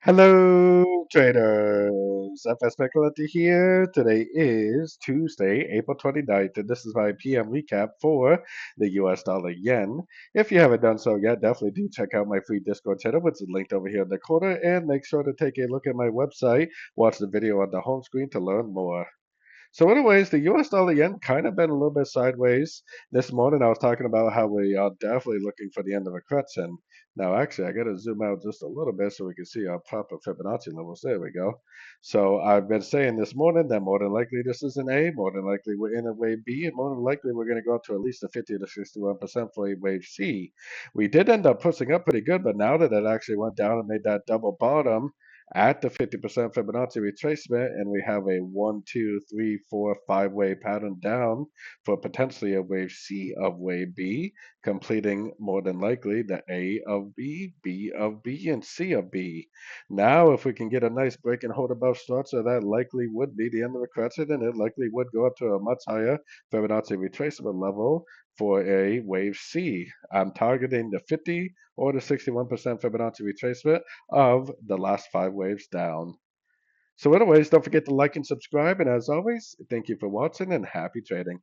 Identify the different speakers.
Speaker 1: Hello, traders. FX Pip Collector here. Today is Tuesday, April 29th, and this is my PM recap for the US dollar yen. If you haven't done so yet, definitely do check out my free Discord channel, which is linked over here in the corner, and make sure to take a look at my website. Watch the video on the home screen to learn more. So, anyways, the US dollar yen kind of been a little bit sideways. This morning I was talking about how we are definitely looking for the end of a correction. Now, actually, I got to zoom out just a little bit so we can see our proper Fibonacci levels. There we go. So, I've been saying this morning that more than likely this is an A, more than likely we're in a wave B, and more than likely we're going to go up to at least a 50 to 61% for a wave C. We did end up pushing up pretty good, but now that it actually went down and made that double bottom, at the 50% Fibonacci retracement, and we have a 1, 2, 3, 4, 5 way pattern down for potentially a wave C of wave B, completing more than likely the A of B, B of B, and C of B. Now, if we can get a nice break and hold above structure, that likely would be the end of the correction, and it likely would go up to a much higher Fibonacci retracement level for a wave C. I'm targeting the 50 or the 61% Fibonacci retracement of the last 5 waves down. So anyways, don't forget to like and subscribe. And as always, thank you for watching and happy trading.